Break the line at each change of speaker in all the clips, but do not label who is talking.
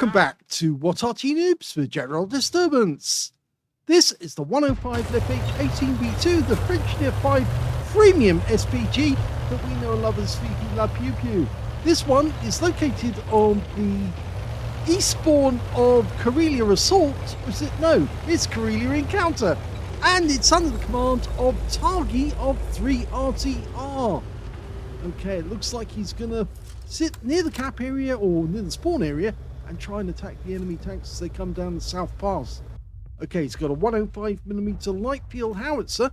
Welcome back to What Arty Noobs for General Disturbance. This is the 105 leFH18B2, the French Tier 5 Premium SPG that we know and love as Fifi La Pew Pew. This one is located on the eastbourne of Karelia Assault, or is it? No, it's Karelia Encounter, and it's under the command of Targy of 3RTR. Okay, it looks like he's gonna sit near the cap area or near the spawn area and try and attack the enemy tanks as they come down the south pass. Okay, he's got a 105mm light field howitzer,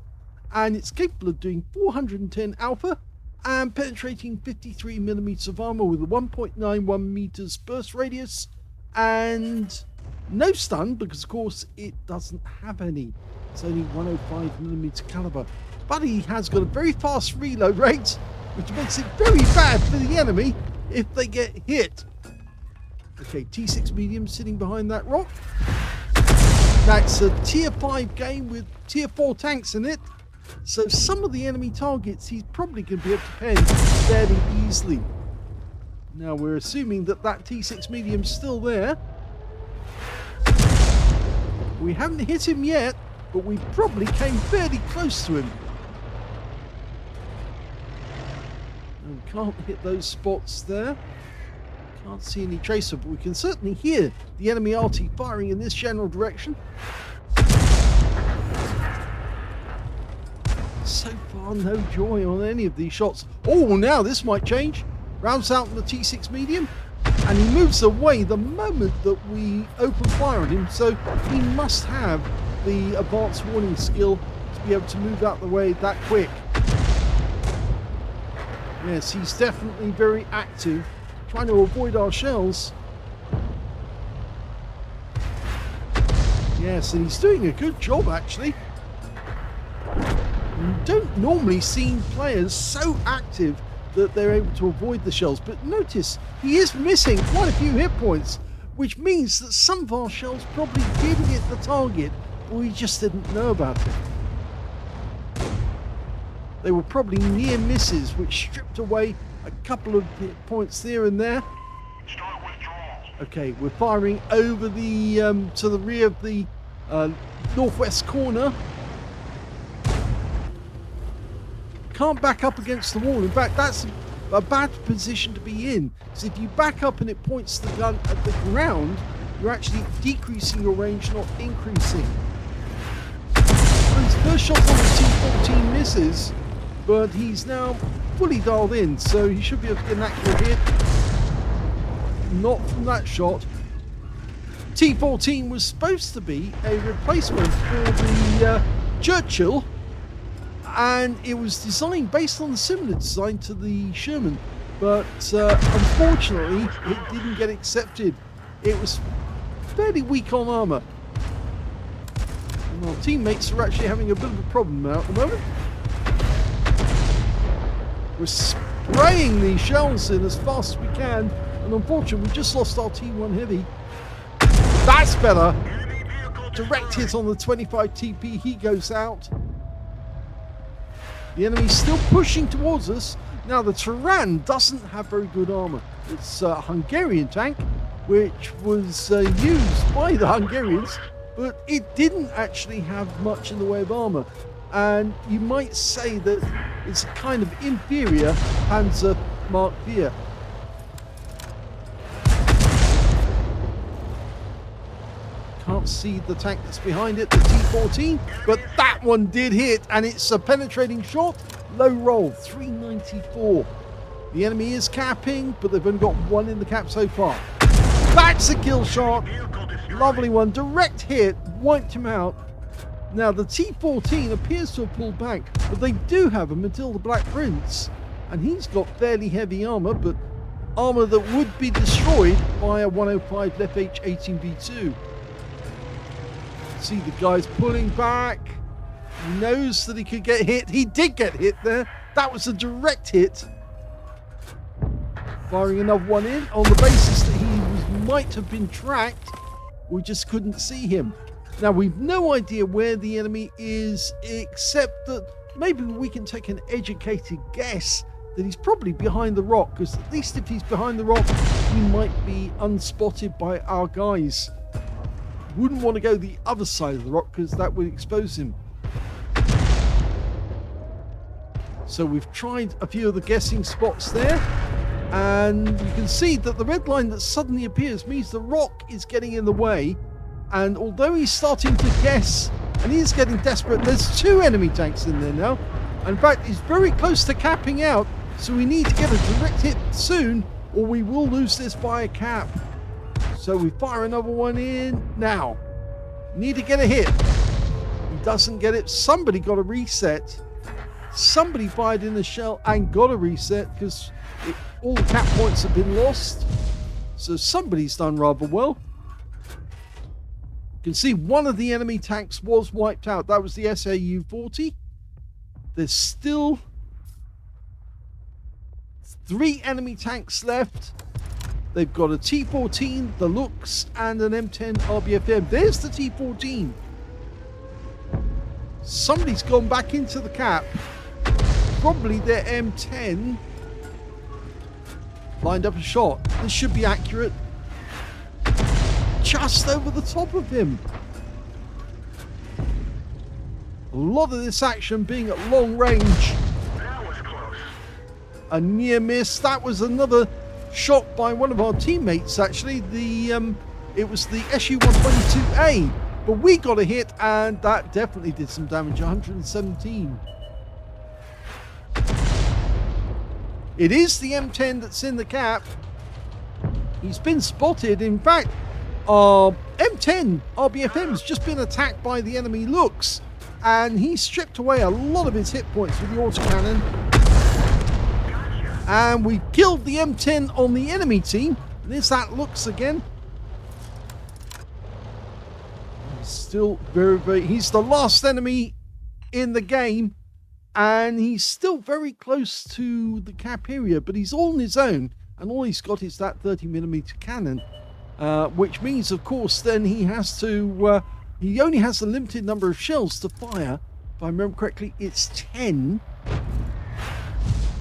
and it's capable of doing 410 alpha and penetrating 53mm of armor with a 1.91 meters burst radius and no stun, because of course it doesn't have any. It's only 105mm caliber, but he has got a very fast reload rate, which makes it very bad for the enemy if they get hit. Okay, T6 medium sitting behind that rock. That's a tier 5 game with tier 4 tanks in it, so some of the enemy targets he's probably going to be able to pen fairly easily. Now we're assuming that that T6 medium's still there. We haven't hit him yet, but we probably came fairly close to him. And we can't hit those spots there. Can't see any tracer, but we can certainly hear the enemy Arty firing in this general direction. So far, no joy on any of these shots. Oh, now this might change. Rounds out the T6 medium, and he moves away the moment that we open fire on him, so he must have the advanced warning skill to be able to move out the way that quick. Yes, he's definitely very active, trying to avoid our shells. Yes, and he's doing a good job actually. You don't normally see players so active that they're able to avoid the shells, but notice he is missing quite a few hit points, which means that some of our shells probably did hit the target, but we just didn't know about it. They were probably near misses, which stripped away a couple of hit points there and there. Okay, we're firing over the to the rear of the northwest corner. Can't back up against the wall. In fact, that's a bad position to be in. So if you back up and it points the gun at the ground, you're actually decreasing your range, not increasing. His first shot on the T14 misses, but he's now fully dialed in, so he should be able to get an accurate hit. Not from that shot. T14 was supposed to be a replacement for the Churchill, and it was designed based on the similar design to the Sherman, but unfortunately it didn't get accepted. It was fairly weak on armor, and our teammates are actually having a bit of a problem now at the moment. We're spraying these shells in as fast as we can, and unfortunately we just lost our T1 heavy. That's better. Direct hit on the 25 TP, he goes out. The enemy's still pushing towards us. Now the Tyran doesn't have very good armor. It's a Hungarian tank, which was used by the Hungarians, but it didn't actually have much in the way of armor. And you might say that it's a kind of inferior Panzer Mark IV. Can't see the tank that's behind it, the T14, but that one did hit, and it's a penetrating shot. Low roll, 394. The enemy is capping, but they've only got one in the cap so far. That's a kill shot. Lovely one. Direct hit, wiped him out. Now the T14 appears to have pulled back, but they do have a Matilda Black Prince, and he's got fairly heavy armor, but armor that would be destroyed by a 105 leFH18B2. See the guy's pulling back. He knows that he could get hit. He did get hit there. That was a direct hit. Firing another one in on the basis that he might have been tracked. We just couldn't see him. Now we've no idea where the enemy is, except that maybe we can take an educated guess that he's probably behind the rock, because at least if he's behind the rock, he might be unspotted by our guys. Wouldn't want to go the other side of the rock because that would expose him. So we've tried a few of the guessing spots there, and you can see that the red line that suddenly appears means the rock is getting in the way. And although he's starting to guess and he's getting desperate, there's 2 enemy tanks in there now. In fact, he's very close to capping out, so we need to get a direct hit soon or we will lose this by a cap. So we fire another one in now. Need to get a hit. He doesn't get it. Somebody got a reset. Somebody fired in the shell and got a reset because all the cap points have been lost. So somebody's done rather well. You can see one of the enemy tanks was wiped out. That was the SAU-40. There's still 3 enemy tanks left. They've got a T-14, the Lux, and an M10 RBFM. There's the T-14. Somebody's gone back into the cap. Probably their M10. Lined up a shot. This should be accurate. Just over the top of him. A lot of this action being at long range.
That was close.
A near miss. That was another shot by one of our teammates, actually. It was the SU-122A. But we got a hit, and that definitely did some damage. 117. It is the M10 that's in the cap. He's been spotted. In fact, our M10 RBFM has just been attacked by the enemy Lux, and he stripped away a lot of his hit points with the autocannon. And we killed the M10 on the enemy team. There's that Lux again. He's still very... He's the last enemy in the game. And he's still very close to the cap area, but he's all on his own, and all he's got is that 30mm cannon, which means, of course, then he has to, he only has a limited number of shells to fire. If I remember correctly, it's 10.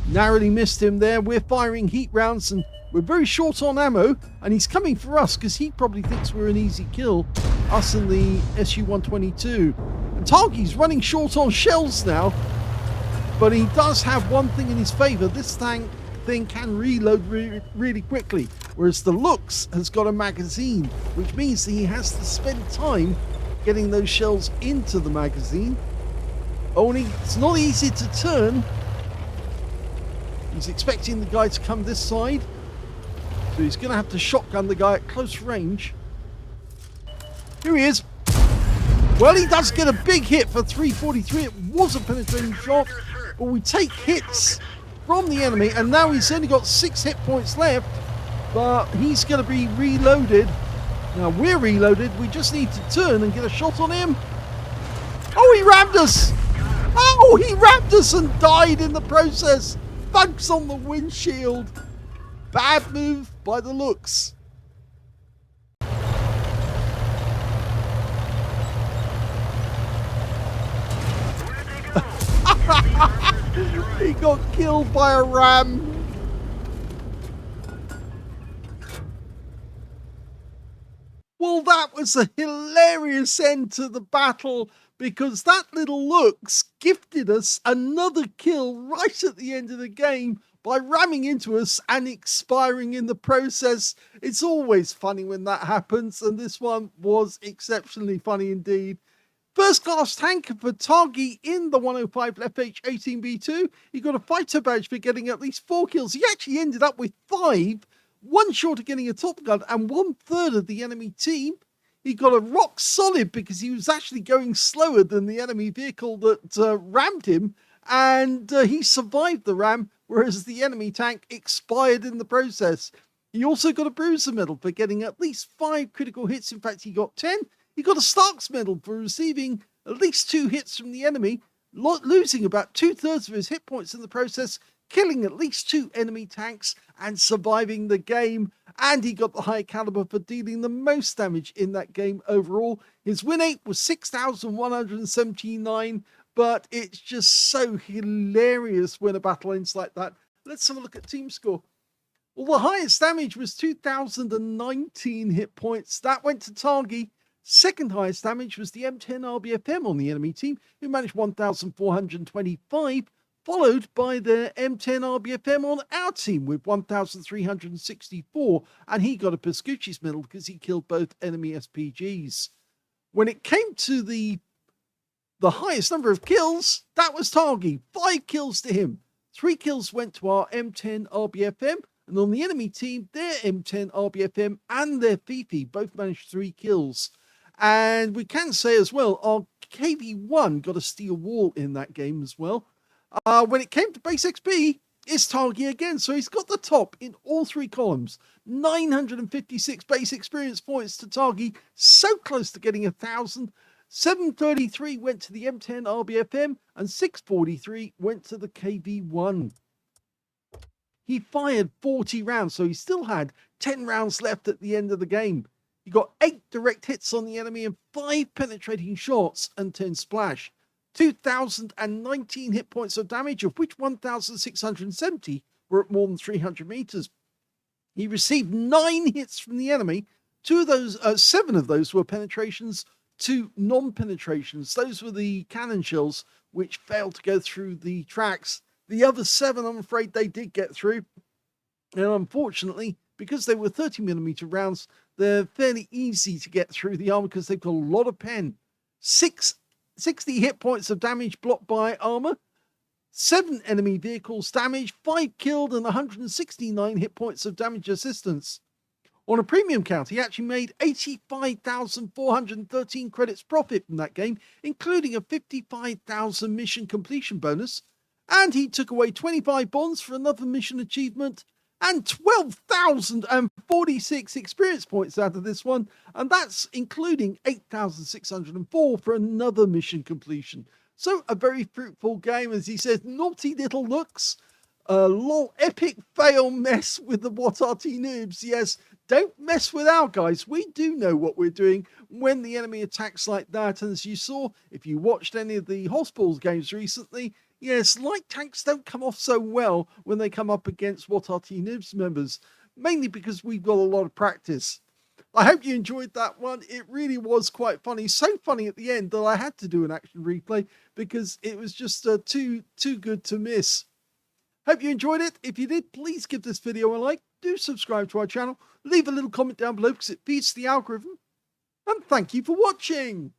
Narrowly missed him there. We're firing heat rounds, and we're very short on ammo, and he's coming for us because he probably thinks we're an easy kill, us and the SU-122. And Targy's running short on shells now. But he does have one thing in his favor. This thing can reload really quickly. Whereas the Lux has got a magazine, which means that he has to spend time getting those shells into the magazine. Only it's not easy to turn. He's expecting the guy to come this side. So he's going to have to shotgun the guy at close range. Here he is. Well, he does get a big hit for 343. It was a penetrating shot. But we take hits from the enemy, and now he's only got 6 hit points left, but he's going to be reloaded. Now we're reloaded. We just need to turn and get a shot on him. Oh, he rammed us. Oh, he rammed us and died in the process. Bugs on the windshield. Bad move by the Lux. He got killed by a ram. Well, that was a hilarious end to the battle, because that little Lux gifted us another kill right at the end of the game by ramming into us and expiring in the process. It's always funny when that happens, and this one was exceptionally funny indeed. First class tanker for Targy in the 105 leFH18B2. He got a fighter badge for getting at least 4 kills. He actually ended up with 5, one short of getting a top gun and 1/3 of the enemy team. He got a rock solid because he was actually going slower than the enemy vehicle that rammed him, and he survived the ram, whereas the enemy tank expired in the process. He also got a bruiser medal for getting at least 5 critical hits. In fact, he got 10. He got a Stark's medal for receiving at least 2 hits from the enemy, losing about 2/3 of his hit points in the process, killing at least 2 enemy tanks and surviving the game. And he got the high caliber for dealing the most damage in that game overall. His win rate was 6,179, but it's just so hilarious when a battle ends like that. Let's have a look at team score. Well, the highest damage was 2,019 hit points. That went to targy. Second highest damage was the M10 RBFM on the enemy team, who managed 1,425, followed by the M10 RBFM on our team with 1,364, and he got a Pescucci's medal because he killed both enemy SPGs. When it came to the highest number of kills, that was targy. 5 kills to him. 3 kills went to our M10 RBFM, and on the enemy team, their M10 RBFM and their Fifi both managed 3 kills. And we can say as well, our KV1 got a steel wall in that game as well. When it came to base XP, it's targy again. So he's got the top in all 3 columns. 956 base experience points to targy, so close to getting 1,000. 733 went to the M10 RBFM, and 643 went to the KV1. He fired 40 rounds, so he still had 10 rounds left at the end of the game. He got 8 direct hits on the enemy and 5 penetrating shots and 10 splash. 2,019 hit points of damage, of which 1,670 were at more than 300 meters. He received 9 hits from the enemy. 7 of those were penetrations, 2 non-penetrations. Those were the cannon shells which failed to go through the tracks. The other 7, I'm afraid they did get through. And unfortunately, because they were 30mm rounds, they're fairly easy to get through the armor because they've got a lot of pen. 60 hit points of damage blocked by armor. 7 enemy vehicles damaged, 5 killed, and 169 hit points of damage assistance. On a premium count, he actually made 85,413 credits profit from that game, including a 55,000 mission completion bonus. And he took away 25 bonds for another mission achievement and 12,046 experience points out of this one. And that's including 8,604 for another mission completion. So a very fruitful game, as he says, naughty little looks. Lol, epic fail mess with the What Arty Noobs. Yes, don't mess with our guys. We do know what we're doing when the enemy attacks like that. And as you saw, if you watched any of the Hospitals games recently, yes, light tanks don't come off so well when they come up against What Arty Noobs members, mainly because we've got a lot of practice. I hope you enjoyed that one. It really was quite funny. So funny at the end that I had to do an action replay because it was just too good to miss. Hope you enjoyed it. If you did, please give this video a like. Do subscribe to our channel. Leave a little comment down below because it feeds the algorithm. And thank you for watching.